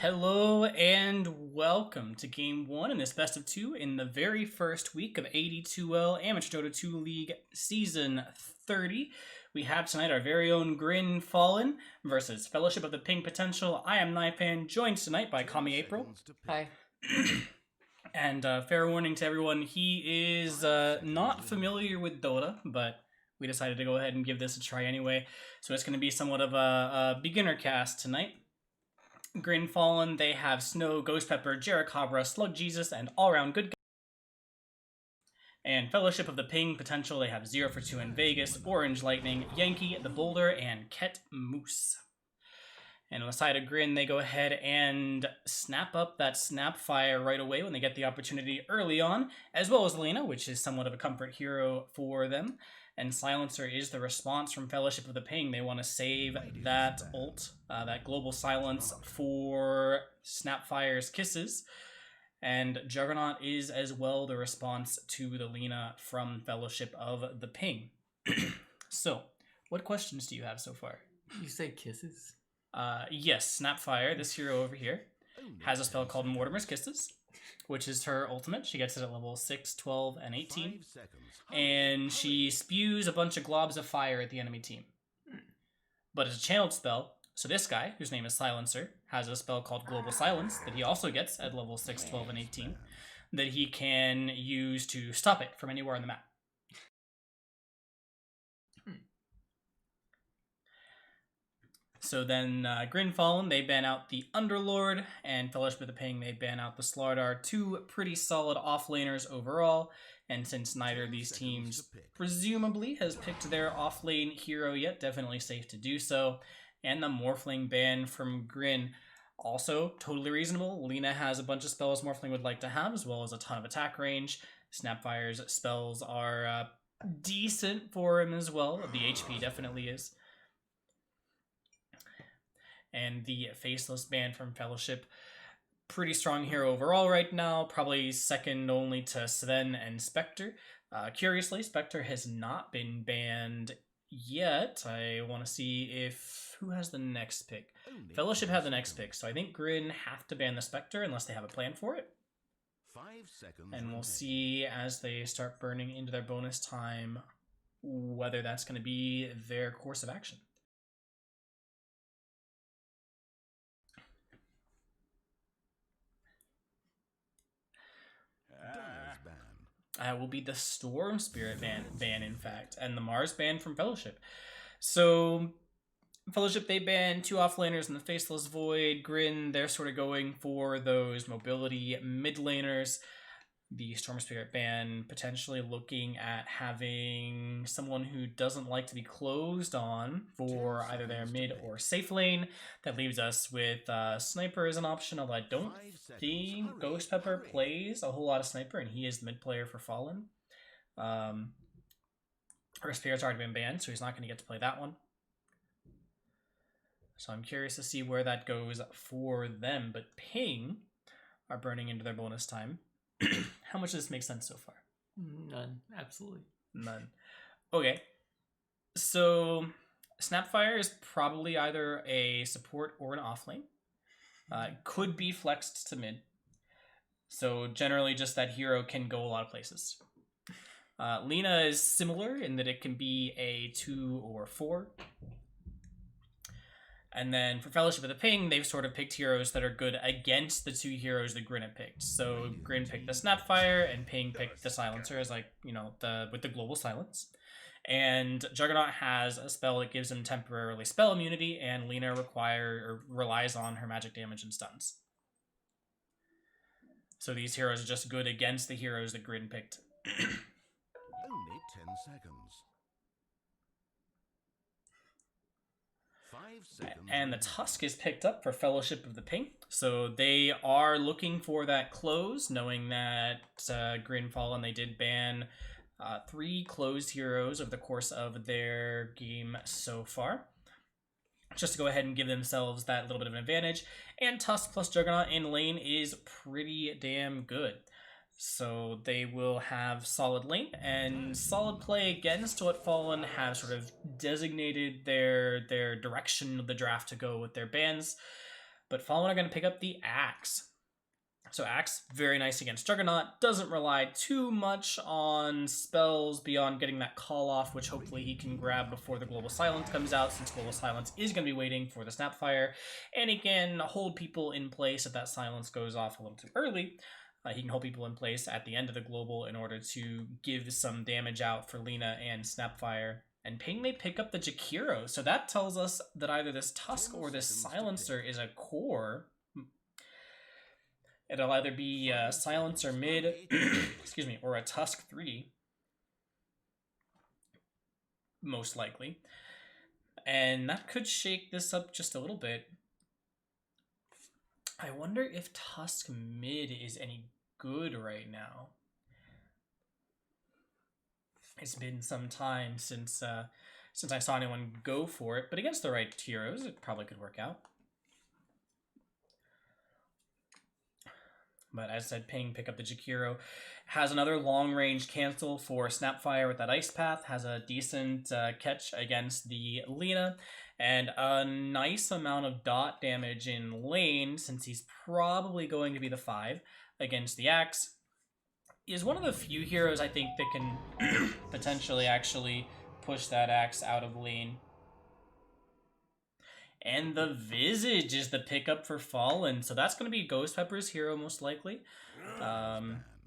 Hello and welcome to Game 1 in this best of 2 in the very first week of AD2L Amateur Dota 2 League Season 30. We have tonight our very own Grin Fallen versus Fellowship of the Ping.Potential. I am Naipan, joined tonight by Kami April. Hi. And fair warning to everyone, he is not familiar with Dota, but we decided to go ahead and give this a try anyway. So it's going to be somewhat of a beginner cast tonight. Grin Fallen, they have Snow, Ghost Pepper, Jericabra, Slug Jesus, and all-around good guys. And Fellowship of the Ping.Potential, they have 0 for 2 in Vegas, Orange Lightning, Yankee, the Boulder, and Ket Moose. And on the side of Grin, they go ahead and snap up that Snapfire right away when they get the opportunity early on, as well as Lena, which is somewhat of a comfort hero for them. And Silencer is the response from Fellowship of the Ping. They want to save that ult, that global silence, for Snapfire's kisses. And Juggernaut is as well the response to the Lena from Fellowship of the Ping. So, what questions do you have so far? You say kisses? Yes, Snapfire, this hero over here, has a spell called Mortimer's Kisses, which is her ultimate. She gets it at level 6, 12, and 18. And she spews a bunch of globs of fire at the enemy team. But it's a channeled spell, so this guy, whose name is Silencer, has a spell called Global Silence that he also gets at level 6, 12, and 18 that he can use to stop it from anywhere on the map. So then Grin Fallen, they ban out the Underlord, and Fellowship of the Ping, they ban out the Slardar. Two pretty solid offlaners overall, and since neither of these teams presumably has picked their offlane hero yet, definitely safe to do so. And the Morphling ban from Grin, also totally reasonable. Lena has a bunch of spells Morphling would like to have, as well as a ton of attack range. Snapfire's spells are decent for him as well. The HP definitely is. And the Faceless ban from Fellowship, pretty strong hero overall right now, probably second only to Sven and Spectre. Curiously, Spectre has not been banned yet. I want to see who has the next pick. Fellowship have the next pick, so I think Grin have to ban the Spectre unless they have a plan for it. 5 seconds and we'll see as they start burning into their bonus time whether that's going to be their course of action. Will be the Storm Spirit ban, in fact, and the Mars ban from Fellowship. So, Fellowship, they ban 2 offlaners in the Faceless Void. Grin, they're sort of going for those mobility mid laners. The Storm Spirit ban potentially looking at having someone who doesn't like to be closed on for either their mid or safe lane. That leaves us with Sniper as an option, although I don't think Ghost Pepper plays a whole lot of Sniper, and he is the mid player for Fallen. Her Spirit's already been banned, so he's not going to get to play that one. So I'm curious to see where that goes for them, but Ping are burning into their bonus time. How much does this make sense so far? None. Absolutely. None. Okay. So, Snapfire is probably either a support or an offlane. Could be flexed to mid. So, generally, just that hero can go a lot of places. Lena is similar in that it can be a 2 or 4. And then for Fellowship of the Ping, they've sort of picked heroes that are good against the 2 heroes that Grin had picked. So Grin picked the Snapfire, and Ping picked the Silencer as with the Global Silence. And Juggernaut has a spell that gives him temporarily spell immunity, and Lena relies on her magic damage and stuns. So these heroes are just good against the heroes that Grin picked. Only 10 seconds. 5 seconds. And the Tusk is picked up for Fellowship of the Ping. So they are looking for that close, knowing that Grin Fallen, they did ban 3 closed heroes over the course of their game so far. Just to go ahead and give themselves that little bit of an advantage. And Tusk plus Juggernaut in lane is pretty damn good. So they will have solid lane and solid play against what Fallen have sort of designated their direction of the draft to go with their bans. But Fallen are going to pick up the Axe. So Axe, very nice against Juggernaut. Doesn't rely too much on spells beyond getting that call off, which hopefully he can grab before the Global Silence comes out, since Global Silence is going to be waiting for the Snapfire. And he can hold people in place if that silence goes off a little too early. He can hold people in place at the end of the Global in order to give some damage out for Lina and Snapfire. And Ping, they pick up the Jakiro. So that tells us that either this Tusk or this Silencer is a core. It'll either be a Silencer mid, excuse me, or a Tusk 3, most likely. And that could shake this up just a little bit. I wonder if Tusk mid is any good right now. It's been some time since I saw anyone go for it, but against the right heroes, it probably could work out. But as I said, Ping, pick up the Jakiro. Has another long-range cancel for Snapfire with that Ice Path. Has a decent catch against the Lina. And a nice amount of dot damage in lane, since he's probably going to be the 5 against the Axe. Is one of the few heroes, I think, that can potentially actually push that Axe out of lane. And the Visage is the pickup for Fallen. So that's going to be Ghost Pepper's hero, most likely.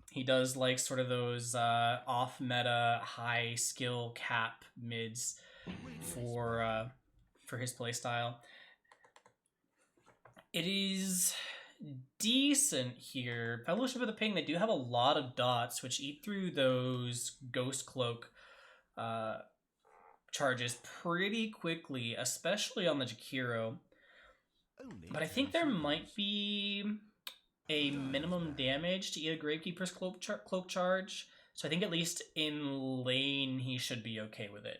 He does like sort of those off-meta, high-skill cap mids for his playstyle. It is decent here. Fellowship of the Ping, they do have a lot of dots, which eat through those Ghost Cloak charges pretty quickly, especially on the Jakiro. But I think there might be a minimum damage to eat a Gravekeeper's cloak charge. So I think at least in lane he should be okay with it.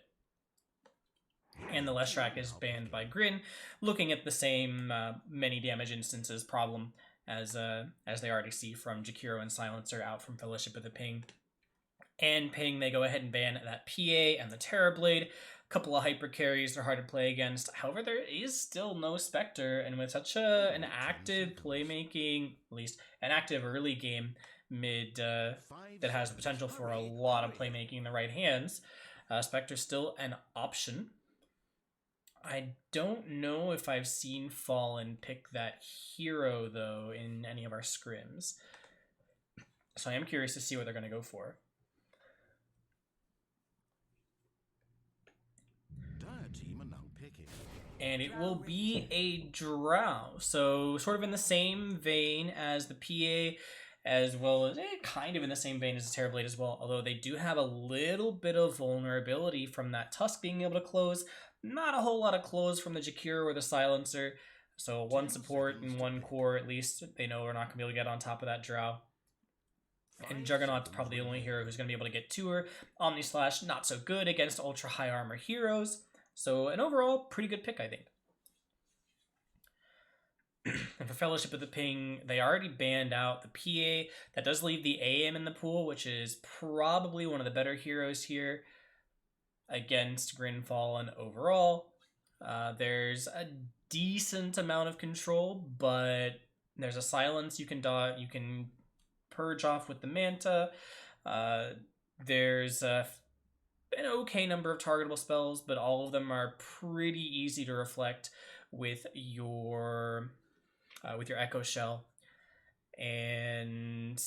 And the Leshrac is banned by Grin, looking at the same many damage instances problem as they already see from Jakiro and Silencer out from Fellowship of the Ping. And Ping, they go ahead and ban that PA and the Terrorblade. A couple of hyper carries, they're hard to play against. However, there is still no Spectre, and with such an active playmaking, at least an active early game mid that has the potential for a lot of playmaking in the right hands, Spectre's still an option. I don't know if I've seen Fallen pick that hero, though, in any of our scrims. So I am curious to see what they're going to go for. And it will be a Drow. So sort of in the same vein as the PA, as well as kind of in the same vein as the Terrorblade as well. Although they do have a little bit of vulnerability from that Tusk being able to close. Not a whole lot of close from the Jakiro or the Silencer. So one support and one core at least. They know we're not going to be able to get on top of that Drow. And Juggernaut's probably the only hero who's going to be able to get to her. Omni Slash, not so good against ultra high armor heroes. So an overall pretty good pick, I think. And for Fellowship of the Ping, they already banned out the PA. That does leave the AM in the pool, which is probably one of the better heroes here against Grin Fallen overall. There's a decent amount of control, but there's a silence you can purge off with the Manta. There's an okay number of targetable spells, but all of them are pretty easy to reflect with your Echo Shell. And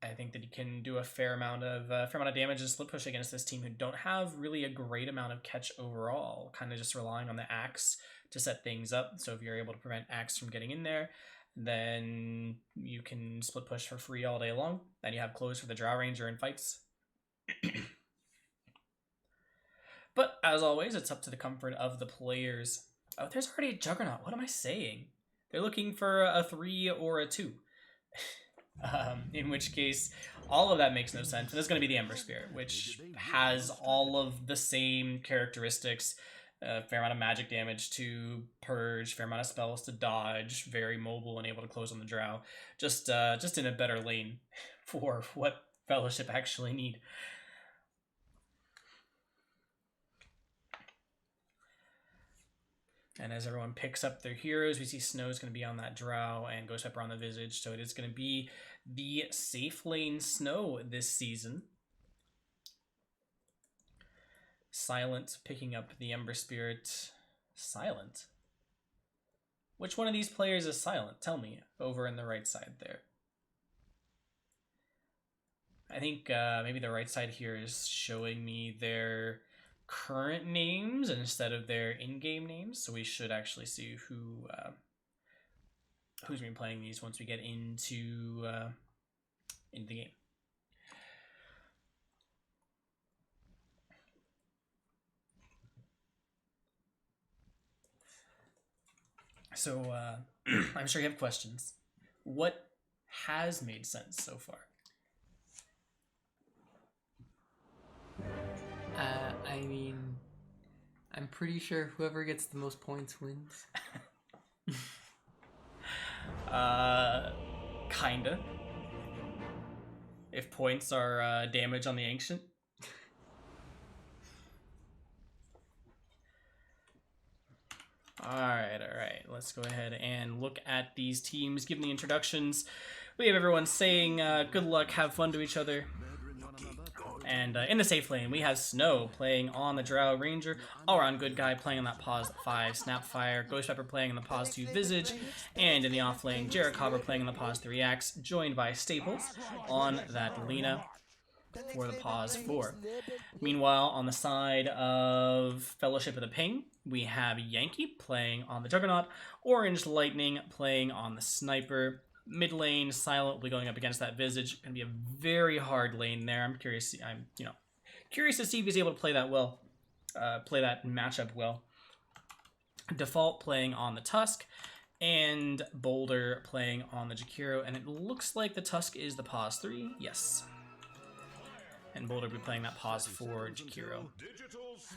I think that you can do a fair amount of damage and split push against this team who don't have really a great amount of catch overall, kind of just relying on the Axe to set things up. So if you're able to prevent Axe from getting in there, then you can split push for free all day long. Then you have close for the Drow Ranger in fights. But as always, it's up to the comfort of the players. Oh, there's already a Juggernaut. What am I saying? They're looking for a 3 or a 2. In which case, all of that makes no sense. And this is going to be the Ember Spirit, which has all of the same characteristics. Fair amount of magic damage to purge, fair amount of spells to dodge, very mobile and able to close on the Drow. Just in a better lane for what Fellowship actually need. And as everyone picks up their heroes, we see Snow's going to be on that Drow and Ghost Pepper on the Visage. So it is going to be the safe lane Snow this season. Silent picking up the Ember Spirit. Silent? Which one of these players is Silent? Tell me, over in the right side there. I think maybe the right side here is showing me their current names instead of their in-game names, so we should actually see who's been playing these once we get into the game. So I'm sure you have questions. What has made sense so far? I mean, I'm pretty sure whoever gets the most points wins. Kinda. If points are damage on the Ancient. Alright. Let's go ahead and look at these teams, give them the introductions. We have everyone saying good luck, have fun to each other. And in the safe lane, we have Snow playing on the Drow Ranger, all-around good guy playing on that pause 5 Snapfire, Ghost Pepper playing on the pause 2 Visage, and in the off lane, Jerichover playing on the pause 3 Axe, joined by Staples on that Lena for the pause 4. Meanwhile, on the side of Fellowship of the Ping, we have Yankee playing on the Juggernaut, Orange Lightning playing on the Sniper. Mid lane, Silent will be going up against that Visage. Going to be a very hard lane there. I'm curious. Curious to see if he's able to play that well, play that matchup well. Default playing on the Tusk, and Boulder playing on the Jakiro. And it looks like the Tusk is the pause 3. Yes. And Boulder will be playing that pause 4 Jakiro.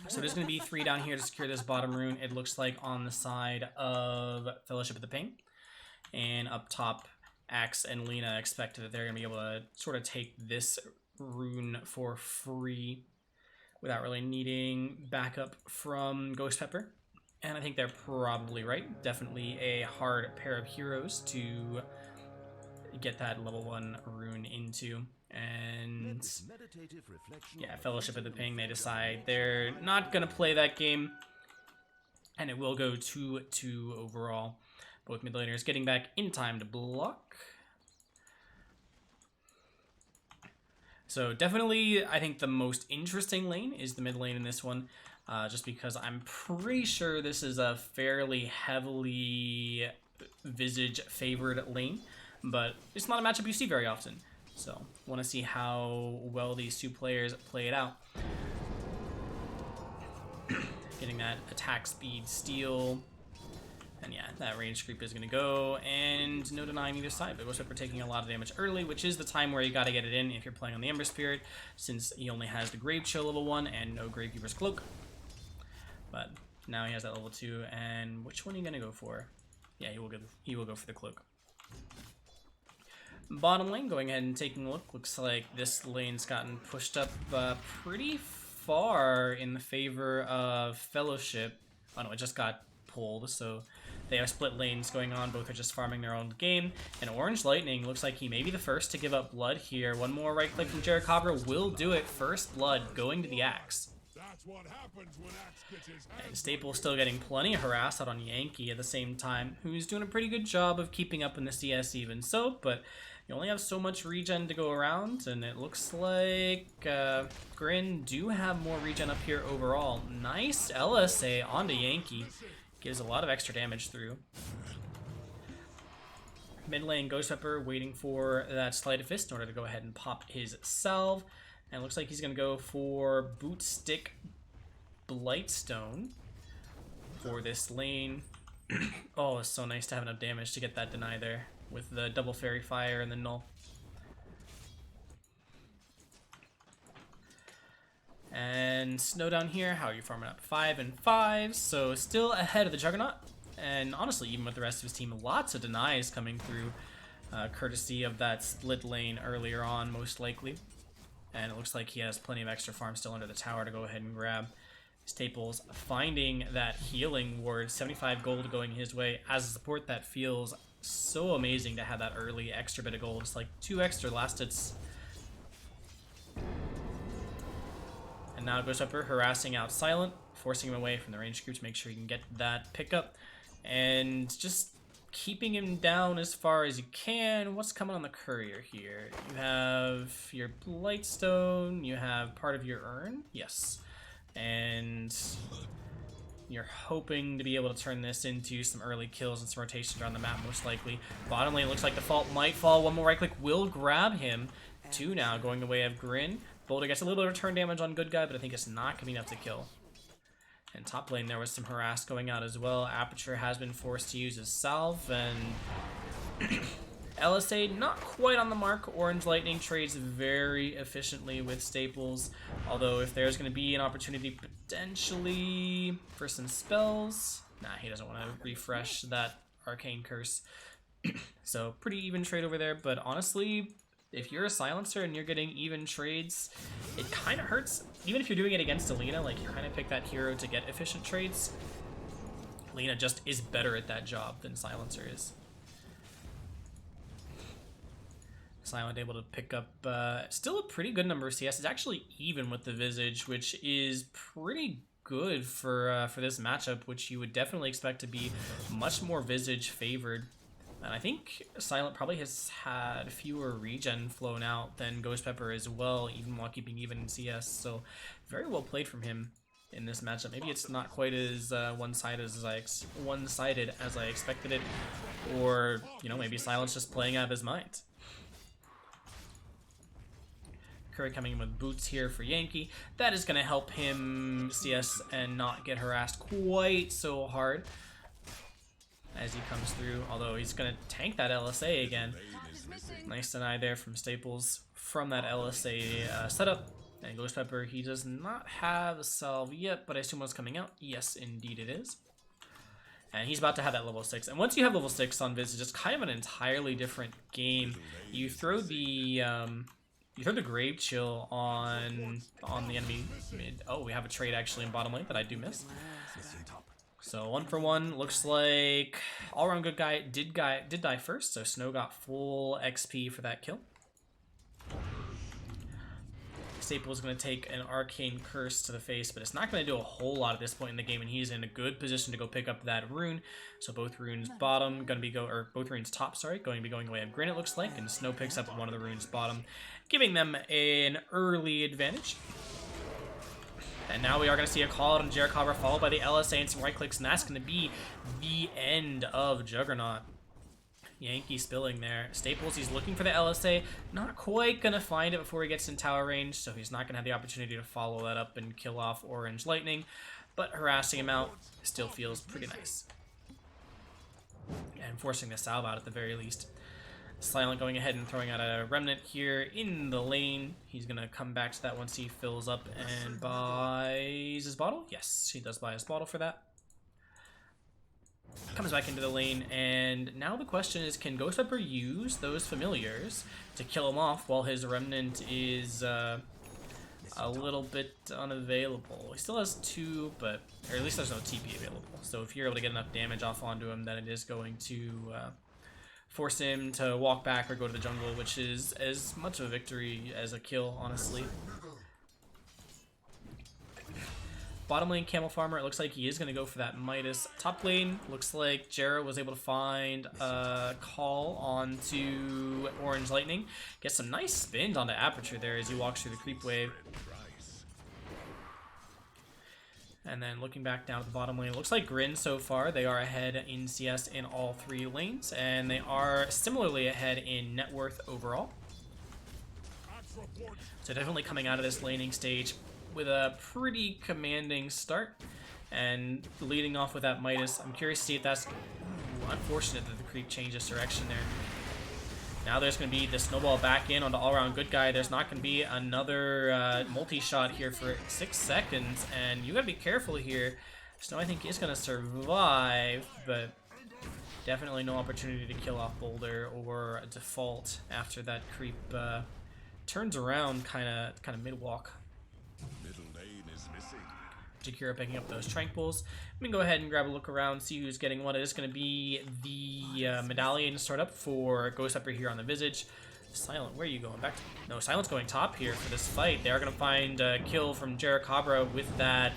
So there's going to be 3 down here to secure this bottom rune. It looks like on the side of Fellowship of the Ping. And up top, Axe and Lena expect that they're going to be able to sort of take this rune for free without really needing backup from Ghost Pepper. And I think they're probably right. Definitely a hard pair of heroes to get that level 1 rune into. And yeah, Fellowship of the Ping, they decide they're not going to play that game. And it will go 2-2 overall. Both mid laners getting back in time to block. So definitely, I think the most interesting lane is the mid lane in this one. Just because I'm pretty sure this is a fairly heavily Visage favored lane. But it's not a matchup you see very often. So, want to see how well these two players play it out. Getting that attack speed steal. And yeah, that range creep is going to go, and no denying either side, but Ghost Pepper taking a lot of damage early, which is the time where you got to get it in if you're playing on the Ember Spirit, since he only has the Grave Chill level 1 and no Gravekeeper's Cloak. But now he has that level 2, and which one are you going to go for? Yeah, he will go for the Cloak. Bottom lane, going ahead and taking a look. Looks like this lane's gotten pushed up pretty far in the favor of Fellowship. Oh no, it just got pulled, so they have split lanes going on. Both are just farming their own game. And Orange Lightning looks like he may be the first to give up blood here. One more right click from Jerichover will do it. First blood going to the Axe. That's what happens when Axe gets his And Staple's still getting plenty of harass out on Yankee at the same time, who's doing a pretty good job of keeping up in the CS even so, but you only have so much regen to go around, and it looks like Grin do have more regen up here overall. Nice LSA onto Yankee. Gives a lot of extra damage through. Mid lane, Ghost Pepper waiting for that Sleight of Fist in order to go ahead and pop his salve. And it looks like he's going to go for Boot Stick Blightstone for this lane. Oh, it's so nice to have enough damage to get that deny there with the double Fairy Fire and the Null. And Snow down here, how are you farming up? 5 and 5, so still ahead of the Juggernaut. And honestly, even with the rest of his team, lots of denies coming through, courtesy of that split lane earlier on, most likely. And it looks like he has plenty of extra farm still under the tower to go ahead and grab. Staples finding that healing ward, 75 gold going his way. As a support, that feels so amazing to have that early extra bit of gold. It's like 2 extra last hits. And now Ghost Pepper harassing out Silent, forcing him away from the ranged group to make sure he can get that pickup. And just keeping him down as far as you can. What's coming on the courier here? You have your Blightstone, you have part of your urn, yes. And you're hoping to be able to turn this into some early kills and some rotations around the map, most likely. Bottom lane looks like the fault might fall. One more right click will grab him. 2 now going the way of Grin. Boulder gets a little bit of return damage on Good Guy, but I think it's not going to be enough to kill. And top lane, there was some harass going out as well. Aperture has been forced to use his salve, and LSA not quite on the mark. Orange Lightning trades very efficiently with Staples, although if there's going to be an opportunity potentially for some spells, nah, he doesn't want to refresh that Arcane Curse. So pretty even trade over there, but honestly, if you're a silencer and you're getting even trades, it kind of hurts. Even if you're doing it against Alina, like, you kind of pick that hero to get efficient trades. Alina just is better at that job than Silencer is. Silent able to pick up still a pretty good number of CS. It's actually even with the Visage, which is pretty good for this matchup, which you would definitely expect to be much more Visage favored. And I think Silent probably has had fewer regen flown out than Ghost Pepper as well, even while keeping even in CS. So very well played from him in this matchup. Maybe it's not quite as one-sided as I expected it, or maybe Silent's just playing out of his mind. Curry coming in with boots here for Yankee. That is going to help him CS and not get harassed quite so hard as he comes through, although he's going to tank that LSA again. Nice deny there from Staples from that LSA setup. And Ghost Pepper, he does not have a salve yet, but I assume what's coming out. Yes, indeed it is. And he's about to have that level 6. And once you have level 6 on Viz, it's just kind of an entirely different game. You throw the Grave Chill on the enemy mid. Oh, we have a trade actually in bottom lane that I do miss. So 1 for 1, looks like all around Good Guy did die first, so Snow got full XP for that kill. Staple is going to take an Arcane Curse to the face, but it's not going to do a whole lot at this point in the game, and he's in a good position to go pick up that rune. So both runes bottom both runes top, going to be going away of Grin, it looks like, and Snow picks up one of the runes bottom, giving them an early advantage. And now we are going to see a call out on Jericho followed by the LSA and some right clicks, and that's going to be the end of Juggernaut. Yankee spilling there. Staples, he's looking for the LSA. Not quite going to find it before he gets in tower range, so he's not going to have the opportunity to follow that up and kill off Orange Lightning. But harassing him out still feels pretty nice. And forcing the salve out at the very least. Silent going ahead and throwing out a Remnant here in the lane. He's going to come back to that once he fills up and buys his bottle. Yes, he does buy his bottle for that. Comes back into the lane, and now the question is, can Ghost Pepper use those familiars to kill him off while his Remnant is a little bit unavailable? He still has 2, but or at least there's no TP available. So if you're able to get enough damage off onto him, then it is going to force him to walk back or go to the jungle, which is as much of a victory as a kill, honestly. Bottom lane, Camel Farmer, it looks like he is going to go for that Midas. Top lane, looks like Jarrah was able to find a call onto Orange Lightning. Gets some nice spins onto Aperture there as he walks through the creep wave. And then looking back down at the bottom lane, it looks like Grin so far, they are ahead in CS in all 3 lanes, and they are similarly ahead in net worth overall. So definitely coming out of this laning stage with a pretty commanding start, and leading off with that Midas. I'm curious to see if that's unfortunate that the creep changes direction there. Now there's going to be the snowball back in onto all-around Good Guy. There's not going to be another multi-shot here for 6 seconds, and you got to be careful here. Snow, I think, is going to survive, but definitely no opportunity to kill off Boulder or default after that creep turns around kind of mid-walk. Jakira picking up those tranquils. We can go ahead and grab a look around, see who's getting what. It is going to be the medallion startup for Ghost Pepper here on the Visage. Silent, where are you going? Back to... No, Silent's going top here for this fight. They are going to find a kill from Jarracabra with that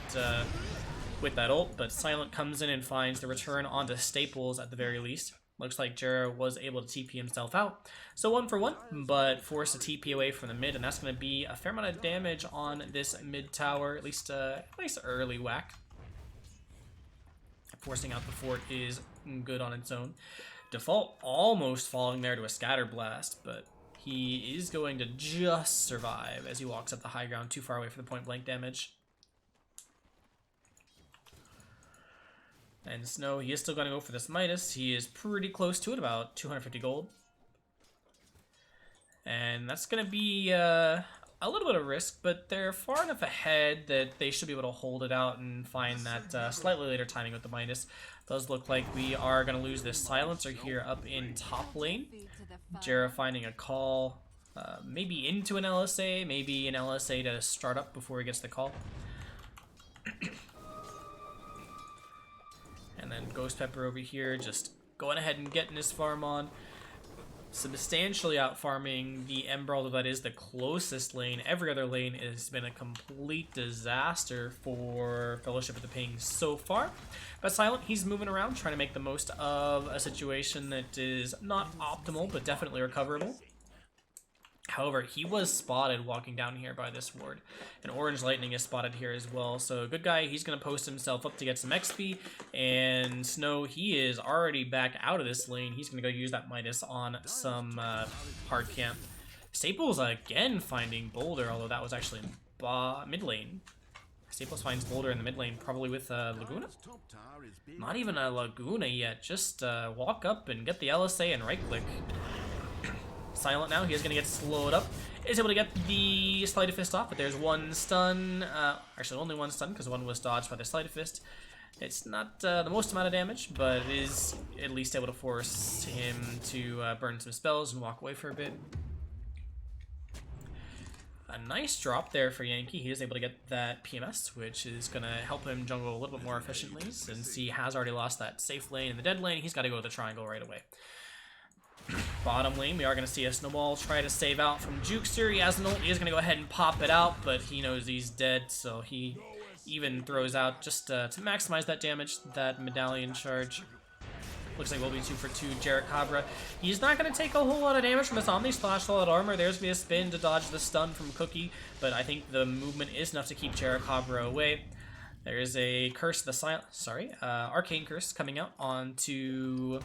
ult, but Silent comes in and finds the return onto Staples at the very least. Looks like Jarrah was able to TP himself out. So 1 for 1, but forced a TP away from the mid, and that's going to be a fair amount of damage on this mid tower, at least early whack. Forcing out the fort is good on its own. Default almost falling there to a scatter blast, but he is going to just survive as he walks up the high ground too far away for the point blank damage. And Snow, he is still going to go for this Midas. He is pretty close to it, about 250 gold. And that's going to be a little bit of risk, but they're far enough ahead that they should be able to hold it out and find that slightly later timing with the Midas. Does look like we are going to lose this Silencer here up in top lane. Jarrah finding a call, maybe into an LSA, maybe an LSA to start up before he gets the call. And then Ghost Pepper over here just going ahead and getting his farm on. Substantially out farming the Ember, although that is the closest lane. Every other lane has been a complete disaster for Fellowship of the Ping so far. But Silent, he's moving around, trying to make the most of a situation that is not optimal, but definitely recoverable. However, he was spotted walking down here by this ward. And Orange Lightning is spotted here as well. So good guy, he's going to post himself up to get some XP. And Snow, he is already back out of this lane. He's going to go use that Midas on some hard camp. Staples again finding Boulder, although that was actually in mid lane. Staples finds Boulder in the mid lane, probably with Laguna. Not even a Laguna yet. Just walk up and get the LSA and right click. Silent now, he is going to get slowed up. Is able to get the Sleight of Fist off, but there's one stun. Actually, only one stun because one was dodged by the Sleight of Fist. It's not the most amount of damage, but it is at least able to force him to burn some spells and walk away for a bit. A nice drop there for Yankee. He is able to get that PMS, which is going to help him jungle a little bit more efficiently, since he has already lost that safe lane in the dead lane. He's got to go to the triangle right away. Bottom lane, we are going to see a Snowball try to save out from Jukester. He has an ult. He is going to go ahead and pop it out, but he knows he's dead, so he even throws out just to maximize that damage, that medallion charge. Looks like we'll be 2 for 2. Jarracabra, he's not going to take a whole lot of damage from his Omni Slash Solid Armor. There's going to be a spin to dodge the stun from Cookie, but I think the movement is enough to keep Jarracabra away. There's a Curse of the Silent, Arcane Curse coming out onto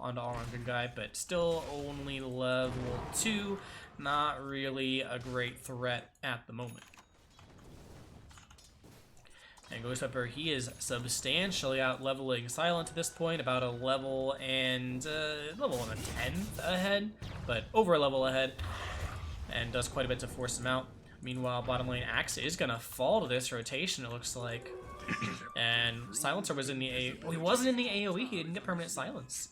all-around good guy, but still only level 2. Not really a great threat at the moment. And Ghost Pepper, he is substantially out leveling Silent at this point, about a level and level 10th ahead, but over a level ahead, and does quite a bit to force him out. Meanwhile, bottom lane Axe is gonna fall to this rotation, it looks like. And Silencer was in the AoE. Oh, he wasn't in the AoE, he didn't get permanent silence.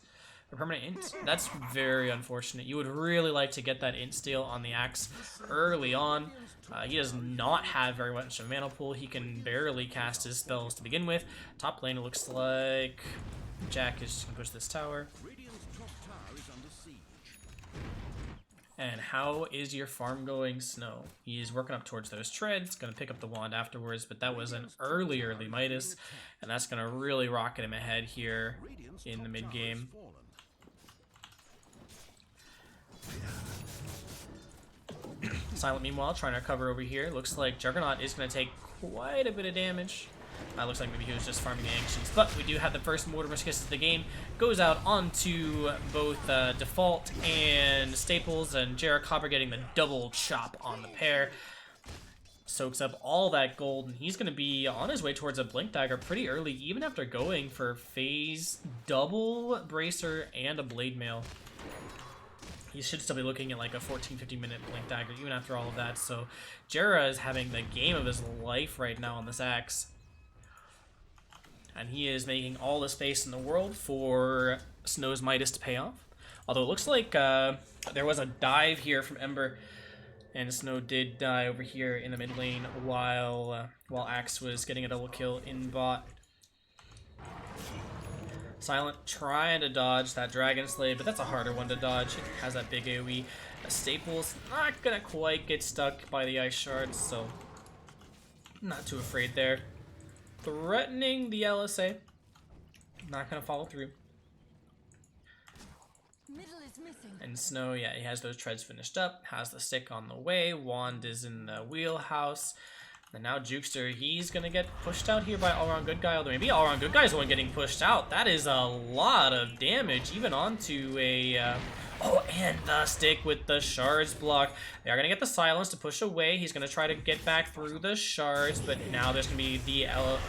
Or permanent int. That's very unfortunate. You would really like to get that int steal on the Axe early on. He does not have very much of a mana pool. He can barely cast his spells to begin with. Top lane, it looks like Jack is just going to push this tower. And how is your farm going, Snow? He's working up towards those treads, going to pick up the wand afterwards, but that was an early Midas, and that's going to really rocket him ahead here in the mid game. Silent, meanwhile, trying to recover over here. Looks like Juggernaut is going to take quite a bit of damage. Looks like maybe he was just farming the Ancients. But we do have the first Mortimer's Kiss of the game. Goes out onto both Default and Staples, and Jarracabra getting the double chop on the pair. Soaks up all that gold, and he's going to be on his way towards a Blink Dagger pretty early, even after going for Phase, double Bracer, and a Blade Mail. He should still be looking at like a 14-15 minute Blink Dagger, even after all of that. So Jarrah is having the game of his life right now on this Axe. And he is making all the space in the world for Snow's Midas to pay off. Although it looks like there was a dive here from Ember And Snow did die over here in the mid lane while Axe was getting a double kill in bot. Silent trying to dodge that Dragon Slave, but that's a harder one to dodge. It has that big AoE. Staples not gonna quite get stuck by the ice shards, so not too afraid there. Threatening the LSA. Not gonna follow through. Middle is missing. And Snow, yeah, he has those treads finished up, has the stick on the way, Wand is in the wheelhouse. And now Jukester, he's gonna get pushed out here by All-Around Good Guy, although maybe All-Around Good Guy is the one getting pushed out. That is a lot of damage, even onto a... Oh, and the stick with the shards block. They are going to get the silence to push away. He's going to try to get back through the shards, but now there's going to be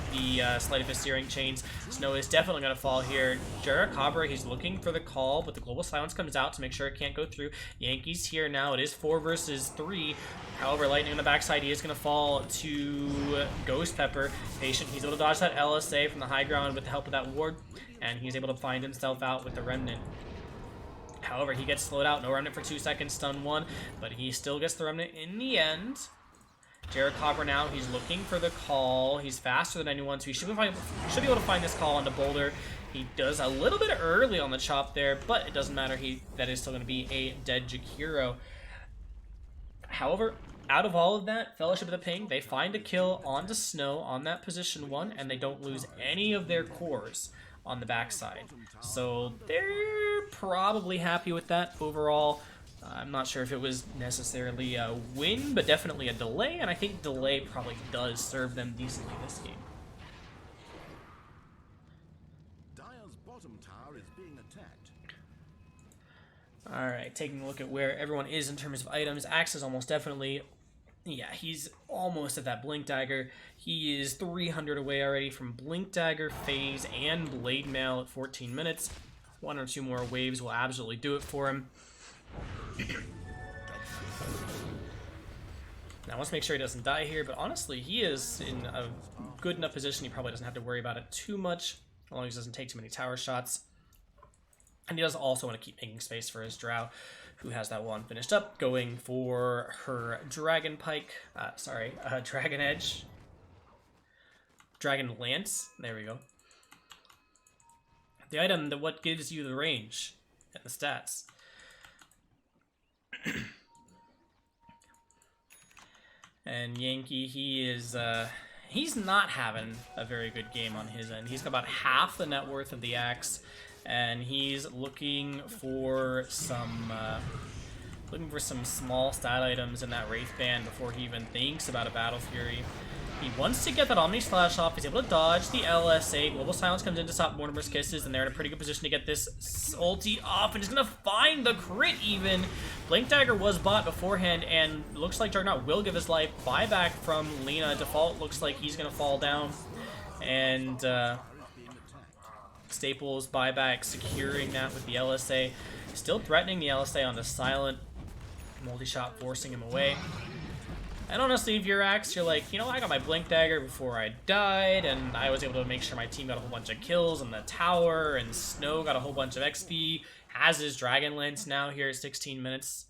the Sleight of Fist Searing Chains. Snow is definitely going to fall here. Jaracabra, he's looking for the call, but the Global Silence comes out to make sure it can't go through. Yankee's here now. It is 4 versus 3. However, Lightning on the backside, he is going to fall to Ghost Pepper. Patient, he's able to dodge that LSA from the high ground with the help of that ward, and he's able to find himself out with the Remnant. However, he gets slowed out. No Remnant for 2 seconds, stun 1, but he still gets the Remnant in the end. Jaracabra now, he's looking for the call. He's faster than anyone, so he should be able to find this call onto Boulder. He does a little bit early on the chop there, but it doesn't matter. That is still going to be a dead Jakiro. However, out of all of that, Fellowship of the Ping, they find a kill onto Snow on that position 1, and they don't lose any of their cores on the backside. So they're probably happy with that overall. I'm not sure if it was necessarily a win, but definitely a delay, and I think delay probably does serve them decently this game. Dire's bottom tower is being attacked. Alright, taking a look at where everyone is in terms of items. Axe is almost definitely... Yeah, he's almost at that Blink Dagger. He is 300 away already from Blink Dagger, Phase, and Blade Mail at 14 minutes. 1 or 2 more waves will absolutely do it for him. Now, let's make sure he doesn't die here, but honestly, he is in a good enough position. He probably doesn't have to worry about it too much, as long as he doesn't take too many tower shots. And he does also want to keep making space for his Drow, who has that one finished up, going for her Dragon Pike, Dragon Edge. Dragon Lance, there we go. The item that what gives you the range and the stats. And Yankee, he is, he's not having a very good game on his end. He's got about half the net worth of the Axe, and he's looking for some small stat items in that Wraith Band before he even thinks about a Battle Fury. He wants to get that Omni Slash off. He's able to dodge the LSA. Global Silence comes in to stop Mortimer's Kisses, and they're in a pretty good position to get this ulti off, and he's going to find the crit even. Blink Dagger was bought beforehand, and looks like Juggernaut will give his life. Buyback from Lena. Default looks like he's going to fall down. And Staples buyback securing that with the LSA. Still threatening the LSA on the Silent. Multi-shot forcing him away. And honestly, if you're Axe, you're like, you know, I got my Blink Dagger before I died, and I was able to make sure my team got a whole bunch of kills in the tower, and Snow got a whole bunch of XP, has his Dragon Lance now here at 16 minutes.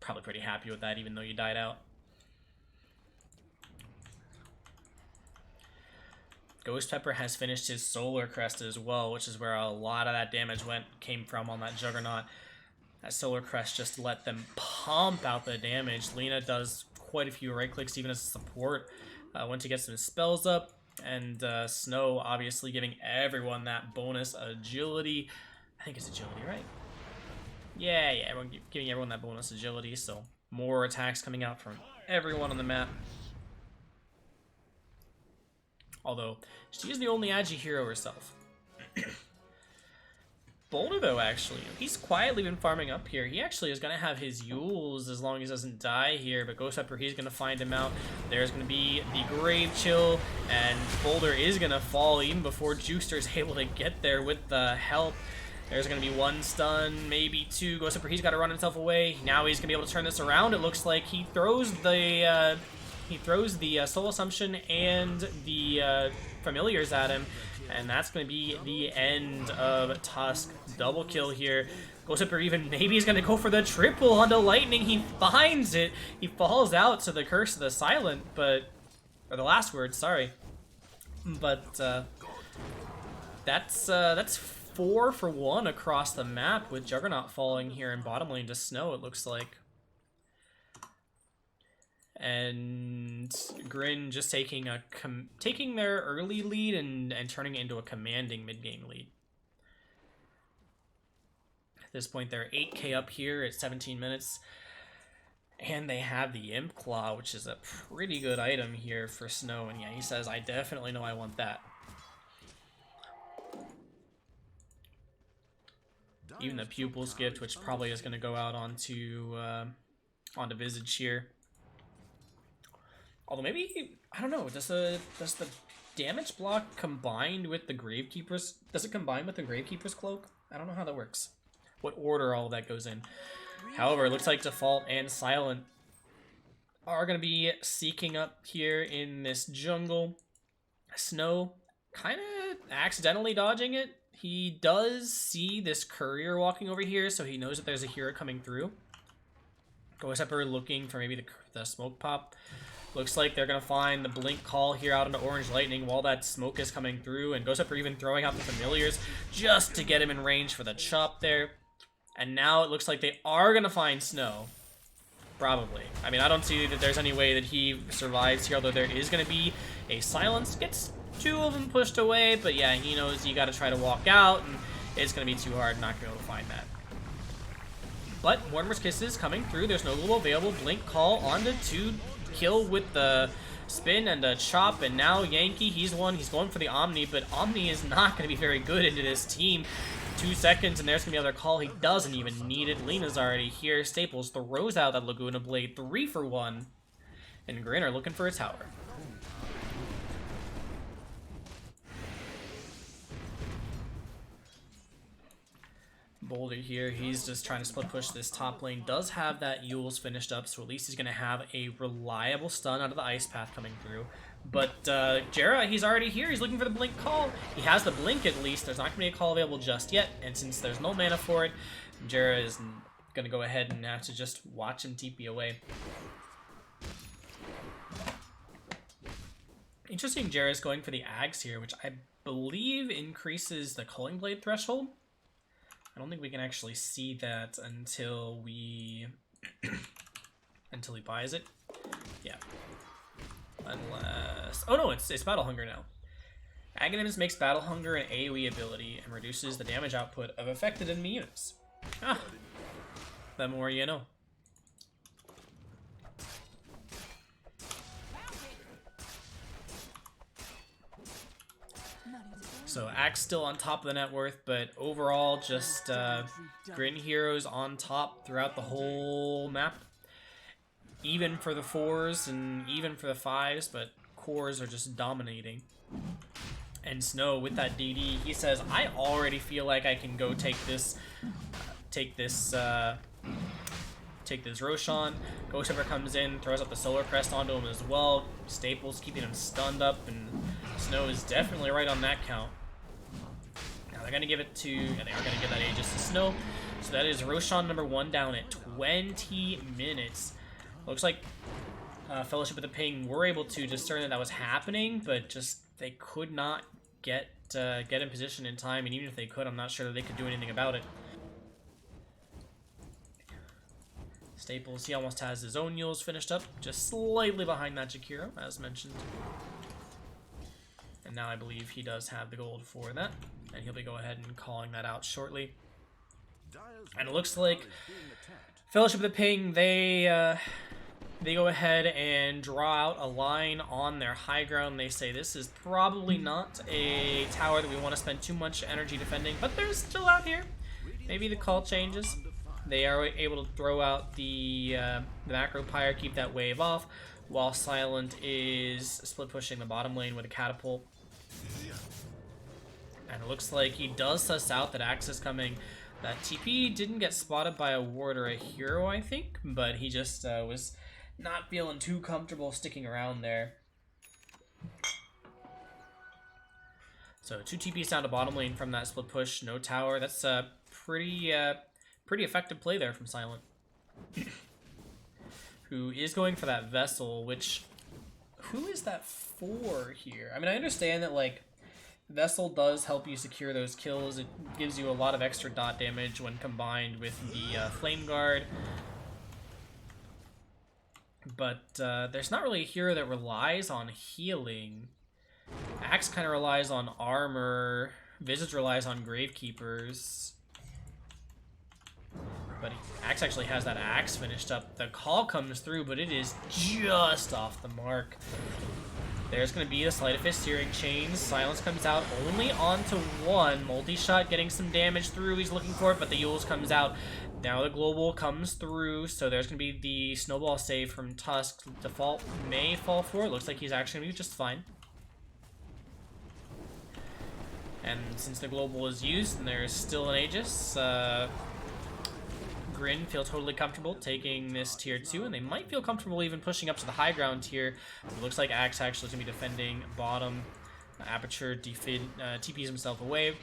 Probably pretty happy with that, even though you died out. Ghost Pepper has finished his Solar Crest as well, which is where a lot of that damage came from on that Juggernaut. That Solar Crest just let them pump out the damage. Lena does quite a few right clicks even as a support when to get some spells up. And Snow obviously giving everyone that bonus agility. I think it's agility, right? Yeah, giving everyone that bonus agility. So more attacks coming out from everyone on the map. Although, she is the only Agi hero herself. Boulder, though, actually, he's quietly been farming up here. He actually is going to have his Yules as long as he doesn't die here, but Ghost Pepper, he's going to find him out. There's going to be the Grave Chill, and Boulder is going to fall even before Jukester is able to get there with the help. There's going to be 1 stun, maybe 2. Ghost Pepper, he's got to run himself away. Now he's going to be able to turn this around. It looks like he throws the He throws the Soul Assumption and the Familiars at him, and that's going to be the end of Tusk. Double kill here. Goes up, or even maybe he's going to go for the triple onto Lightning. He finds it. He falls out to the Curse of the Silent, but... or the last word, sorry. But that's 4 for 1 across the map, with Juggernaut falling here in bottom lane to Snow, it looks like. And Grin just taking their early lead and turning it into a commanding mid-game lead. At this point, they're 8k up here at 17 minutes. And they have the Imp Claw, which is a pretty good item here for Snow. And yeah, he says, I definitely know I want that. Even the Pupil's Gift, which probably is going to go out onto Visage here. Although maybe, I don't know, does the damage block combined with the Gravekeeper's, does it combine with the Gravekeeper's Cloak? I don't know how that works. What order all that goes in. However, it looks like Default and Silent are going to be seeking up here in this jungle. Snow kind of accidentally dodging it. He does see this courier walking over here, so he knows that there's a hero coming through. Goesepper looking for maybe the smoke pop. Looks like they're going to find the Blink Call here out into Orange Lightning while that smoke is coming through. And Goesepper even throwing out the Familiars just to get him in range for the chop there. And now it looks like they are going to find Snow. Probably. I mean, I don't see that there's any way that he survives here, although there is going to be a silence. Gets 2 of them pushed away, but yeah, he knows you got to try to walk out, and it's going to be too hard not going to be able to find that. But Mortimer's Kiss is coming through. There's no global available. Blink Call onto 2. Kill with the spin and a chop, and now Yankee, he's going for the Omni, but Omni is not going to be very good into this team. 2 seconds, and there's going to be another call. He doesn't even need it. Lena's already here. Staples throws out that Laguna Blade, 3 for 1, and Grin are looking for a tower. Boulder here, he's just trying to split push this top lane. Does have that Yule's finished up, so at least he's going to have a reliable stun out of the Ice Path coming through. But Jera, he's already here. He's looking for the Blink Call. He has the Blink at least. There's not going to be a call available just yet, and since there's no mana for it, Jera is going to go ahead and have to just watch him TP away. Interesting, Jera's going for the Ags here, which I believe increases the Culling Blade threshold. I don't think we can actually see that until we until he buys it. Yeah. Unless, oh no, it's Battle Hunger now. Aghanim's makes Battle Hunger an AoE ability and reduces the damage output of affected enemy units. Ah, the more you know. So Axe still on top of the net worth, but overall just Grin heroes on top throughout the whole map. Even for the 4s and even for the 5s, but cores are just dominating. And Snow with that DD, he says, I already feel like I can go take this Roshan. Goesepper comes in, throws up the Solar Crest onto him as well. Staples keeping him stunned up, and Snow is definitely right on that count. Now they're going to give it to, yeah, they are going to give that Aegis to Snow. So that is Roshan number 1 down at 20 minutes. Looks like Fellowship of the Ping were able to discern that was happening, but just they could not get in position in time, and even if they could, I'm not sure that they could do anything about it. Staples, he almost has his own Yules finished up, just slightly behind Magic Hero, as mentioned. And now I believe he does have the gold for that, and he'll be go ahead and calling that out shortly. And it looks like Fellowship of the Ping, they go ahead and draw out a line on their high ground. They say this is probably not a tower that we want to spend too much energy defending, but they're still out here. Maybe the call changes. They are able to throw out the Macro Pyre, keep that wave off, while Silent is split pushing the bottom lane with a catapult. And it looks like he does suss out that Axe is coming. That TP didn't get spotted by a ward or a hero, I think, but he just was not feeling too comfortable sticking around there. So 2 TPs down to bottom lane from that split push, no tower. That's a pretty effective play there from Silent. Who is going for that Vessel, which... Who is that for here? I mean, I understand that, like, Vessel does help you secure those kills. It gives you a lot of extra dot damage when combined with the Flame Guard. But there's not really a hero that relies on healing. Axe kind of relies on armor. Visage relies on Gravekeepers. But Axe actually has that Axe finished up. The call comes through, but it is just off the mark. There's going to be a Sleight of Fist Searing Chains. Silence comes out only onto one. Multi-shot getting some damage through. He's looking for it, but the Yules comes out. Now the Global comes through, so there's going to be the Snowball save from Tusk. Default may fall for it. Looks like he's actually going to be just fine. And since the Global is used and there's still an Aegis, Grin feel totally comfortable taking this tier 2, and they might feel comfortable even pushing up to the high ground tier. It looks like Axe actually is going to be defending bottom. Aperture TPs himself away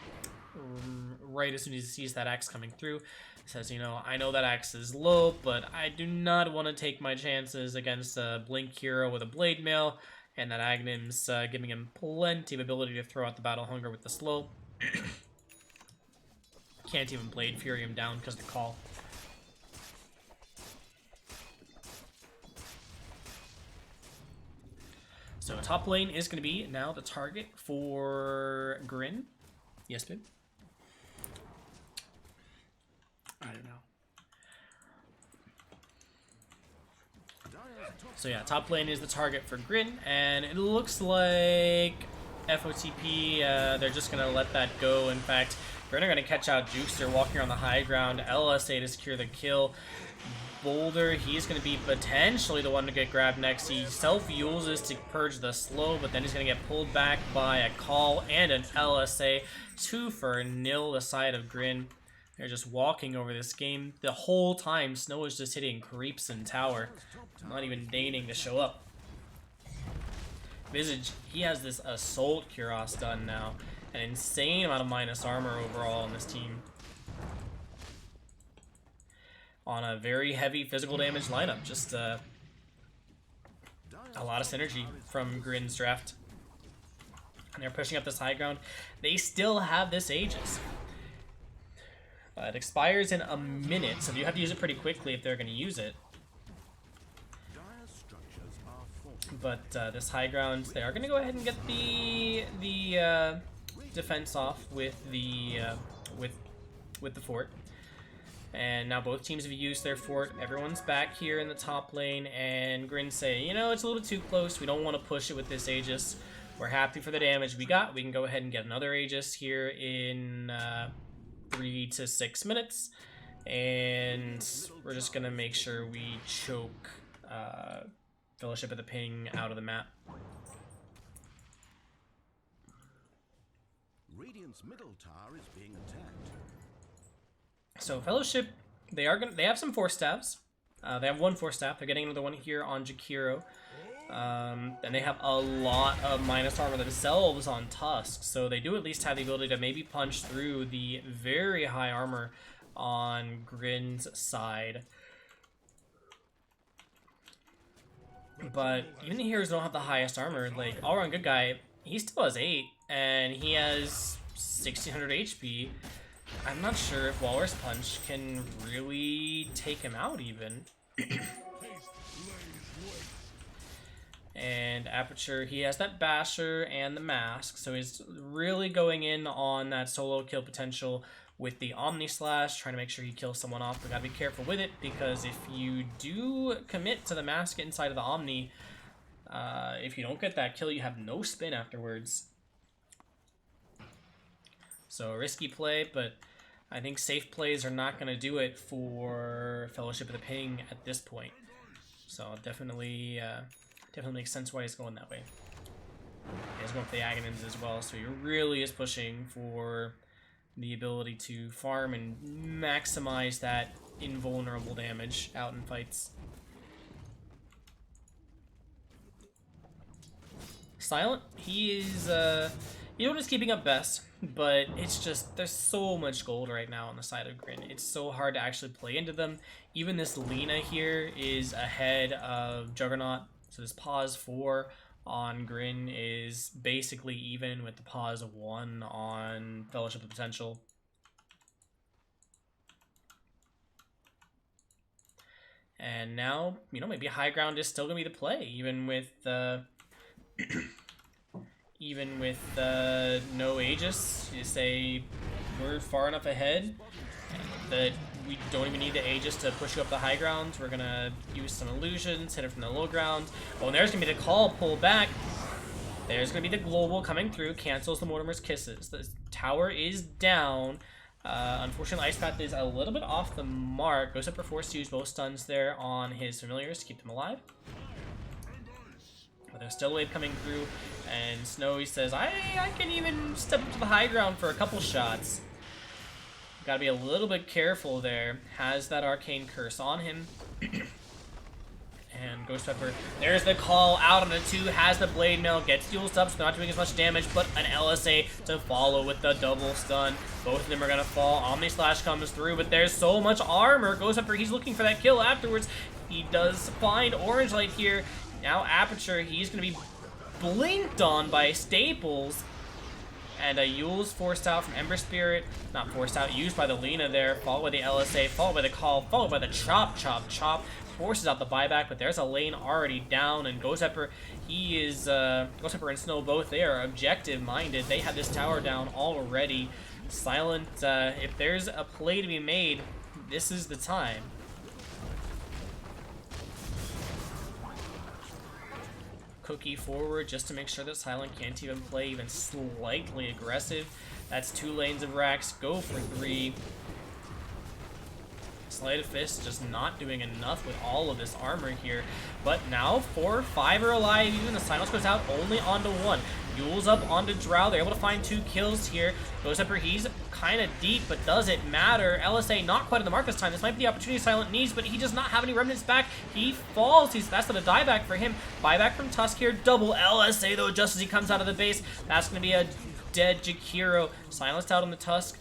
right as soon as he sees that Axe coming through. Says, you know, I know that Axe is low, but I do not want to take my chances against a Blink hero with a Blade Mail, and that Agnim's giving him plenty of ability to throw out the Battle Hunger with the slow. Can't even Blade Fury him down because of the call. So top lane is going to be now the target for Grin. Yes, babe? I don't know. So yeah, top lane is the target for Grin, and it looks like FOTP, they're just going to let that go. In fact, Grin are going to catch out Jukester walking on the high ground, LSA to secure the kill. Boulder, he's going to be potentially the one to get grabbed next. He self-uses to purge the slow, but then he's going to get pulled back by a call and an LSA. 2-0 the side of Grin. They're just walking over this game. The whole time, Snow is just hitting creeps and tower. Not even deigning to show up. Visage, he has this Assault Kuros done now. An insane amount of minus armor overall on this team. On a very heavy physical damage lineup. Just a lot of synergy from Grin's draft. And they're pushing up this high ground. They still have this Aegis. It expires in a minute, so you have to use it pretty quickly if they're going to use it. But this high ground, they are going to go ahead and get the defense off with the fort. And now both teams have used their fort. Everyone's back here in the top lane, and Grin say, you know, it's a little too close. We don't want to push it with this Aegis. We're happy for the damage we got. We can go ahead and get another Aegis here in 3 to 6 minutes. And we're just going to make sure we choke Fellowship of the Ping out of the map. Radiant's middle tower is being attacked. So Fellowship, they have some Force Staffs. They have one Force Staff. They're getting another one here on Jakiro. And they have a lot of minus armor themselves on Tusk. So they do at least have the ability to maybe punch through the very high armor on Grin's side. But even the heroes don't have the highest armor. Like, all around good guy, he still has 8, and he has 1600 HP. I'm not sure if Walrus Punch can really take him out even. And Aperture, he has that Basher and the Mask, so he's really going in on that solo kill potential with the Omni Slash, trying to make sure he kills someone off. We gotta be careful with it, because if you do commit to the Mask inside of the Omni, if you don't get that kill, you have no spin afterwards. So a risky play, but I think safe plays are not going to do it for Fellowship of the Ping at this point. So definitely makes sense why he's going that way. He's going for the Aghanims as well, so he really is pushing for the ability to farm and maximize that invulnerable damage out in fights. Silent, he is, you know, just keeping up best, but it's just, there's so much gold right now on the side of Grin. It's so hard to actually play into them. Even this Lina here is ahead of Juggernaut, so this pause 4 on Grin is basically even with the pause 1 on Fellowship of Potential. And now, you know, maybe high ground is still going to be the play, even with no Aegis. You say we're far enough ahead that we don't even need the Aegis to push you up the high ground. We're going to use some illusions, hit it from the low ground. Oh, and there's going to be the call, pull back. There's going to be the global coming through, cancels the Mortimer's Kisses. The tower is down. Unfortunately, Ice Path is a little bit off the mark. Goes up for forced to use both stuns there on his familiars to keep them alive. But there's still a wave coming through, and Snowy says, I can even step up to the high ground for a couple shots. Gotta be a little bit careful there. Has that Arcane Curse on him. And Ghost Pepper, there's the call out on the 2, has the Blade Mail, gets dueled up, so not doing as much damage, but an LSA to follow with the double stun. Both of them are going to fall. Omni Slash comes through, but there's so much armor. Ghost Pepper, he's looking for that kill afterwards. He does find Orange Light here. Now Aperture, he's going to be blinked on by Staples. And a Yule's forced out from Ember Spirit. Not forced out, used by the Lina there. Followed by the LSA, followed by the call, followed by the chop, chop, chop. Forces out the buyback, but there's a lane already down, and Ghost Pepper, he is, Ghost Pepper and Snow both, they are objective-minded. They have this tower down already. Silent, if there's a play to be made, this is the time. Cookie forward just to make sure that Silent can't even play even slightly aggressive. That's 2 lanes of racks, go for 3. Sleight of Fist just not doing enough with all of this armor here. But now 4 or 5 are alive. Even the Silence goes out only onto 1. Yule's up onto Drow. They're able to find 2 kills here. Ghost Pepper, he's kind of deep, but does it matter? LSA not quite at the mark this time. This might be the opportunity Silent needs, but he does not have any remnants back. He falls. That's not a dieback for him. Buyback from Tusk here. Double LSA though just as he comes out of the base. That's going to be a dead Jakiro. Silenced out on the Tusk.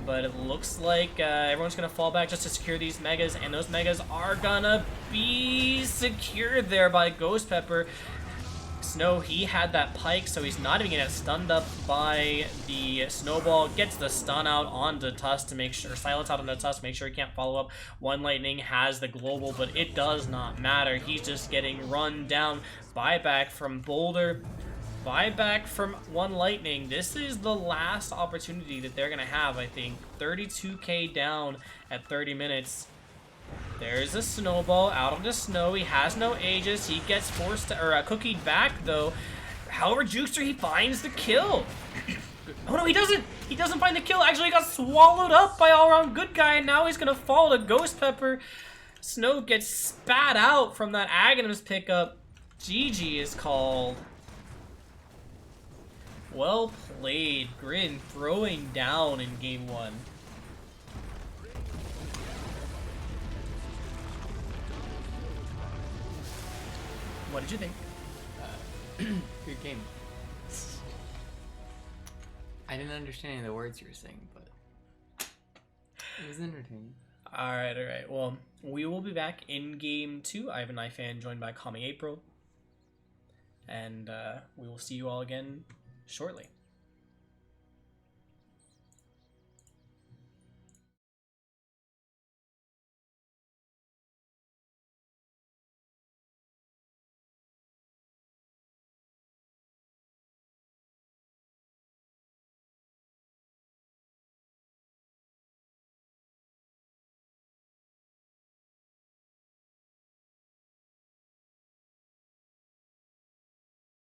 But it looks like everyone's going to fall back just to secure these megas, and those megas are going to be secured there by Ghost Pepper. Snow, he had that pike, so he's not even going to get stunned up by the snowball. Gets the stun out onto Tusk to make sure, silence out onto Tusk, make sure he can't follow up. One Lightning has the global, but it does not matter. He's just getting run down. Buyback from Boulder. Buyback from One Lightning. This is the last opportunity that they're going to have, I think. 32k down at 30 minutes. There's a snowball out on the snow. He has no Aegis. He gets forced to, or cookied back, though. However, Jukester, he finds the kill. Oh, no, he doesn't. He doesn't find the kill. Actually, he got swallowed up by all-around good guy, and now he's going to fall to Ghost Pepper. Snow gets spat out from that Aghanim's pickup. GG is called. Well played, Grin throwing down in game 1. What did you think? Good game. I didn't understand any of the words you were saying, but it was entertaining. Alright, alright. Well, we will be back in game 2. I have a knife fan joined by Kami April. And we will see you all again shortly.